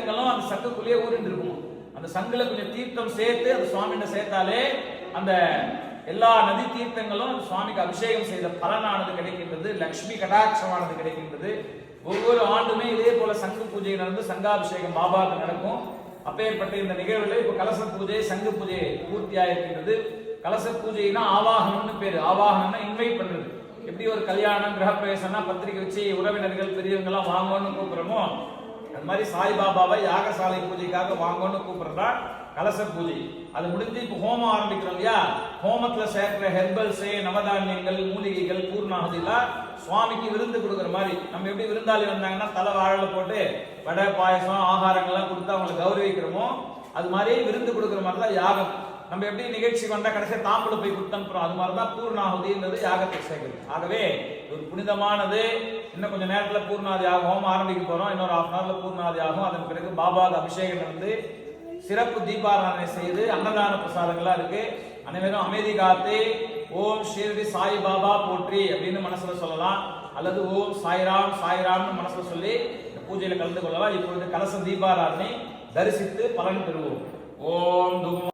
தீர்த்தங்களும் அந்த சங்குக்குள்ளேயே ஊறிட்டு இருக்கும். அந்த சங்குல கொஞ்சம் தீர்த்தம் சேர்த்து அந்த சுவாமிகிட்ட சேர்த்தாலே அந்த எல்லா நதி தீர்த்தங்களும் அந்த சுவாமிக்கு அபிஷேகம் செய்த பலனானது கிடைக்கின்றது. லட்சுமி கடாட்சமானது கிடைக்கின்றது. ஒவ்வொரு ஆண்டுமே இதே போல சங்கு பூஜை நடந்து சங்காபிஷேகம் பாபாவுக்கு நடக்கும். அப்பேற்பட்ட இந்த நிகழ்வுல இப்ப கலச பூஜை சங்கு பூஜை பூர்த்தி ஆயிருக்கின்றது. கலச பூஜைனா ஆவாகனம்னு பேரு. ஆவாகனம்னா இன்வைட் பண்றது. எப்படி ஒரு கல்யாணம் கிரகப்பிரவேசம்னா பத்திரிகை வச்சு உறவினர்கள் பெரியவங்க எல்லாம் வாங்கன்னு கூப்பிடுறோமோ, அது மாதிரி சாய்பாபாவை யாகசாலை பூஜைக்காக வாங்கன்னு கூப்பிடுறதா கலச பூஜை. அது முடிஞ்சு இப்ப ஹோமம் ஆரம்பிக்கிறோம் இல்லையா, ஹோமத்துல சேர்க்கிற ஹெர்பல்ஸ், நவதானியங்கள், மூலிகைகள், பூர்ணாகுதிலாம் சுவாமிக்கு விருந்து கொடுக்குற மாதிரி. நம்ம எப்படி விருந்தாளி வந்தாங்கன்னா தலை வாழல போட்டு வடை பாயசம் ஆகாரங்கள்லாம் கொடுத்து அவங்களை கௌரவிக்கிறோமோ, அது மாதிரி விருந்து கொடுக்குற மாதிரி தான் யாகம். நம்ம எப்படி நிகழ்ச்சிக்கு வந்தா கடைசியா தாம்பூல போய் கொடுத்தனுப்புறோம், அது மாதிரிதான் பூர்ணாகுதின்றது யாகத்தை சேர்க்குது. ஆகவே ஒரு புனிதமானது. இன்னும் கொஞ்சம் நேரத்துல பூர்ணாதி ஆகும், ஹோமம் ஆரம்பிக்க போறோம். இன்னொரு 1/2 hourல பூர்ணாதி ஆகும். அதன் பிறகு பாபாவுக்கு அபிஷேகம் நடந்து சிறப்பு தீபாராதனை செய்து அன்னதான பிரசாதங்களா இருக்கு. அனைவரும் அமைதி காத்து ஓம் ஷீரடி சாய் பாபா போற்றி அப்படின்னு மனசுல சொல்லலாம், அல்லது ஓம் சாய்ராம் சாய்ராம்னு மனசுல சொல்லி பூஜையில கலந்து கொள்ளலாம். இப்பொழுது கலச தீபாராதனை தரிசித்து பலன் பெறுவோம். ஓம்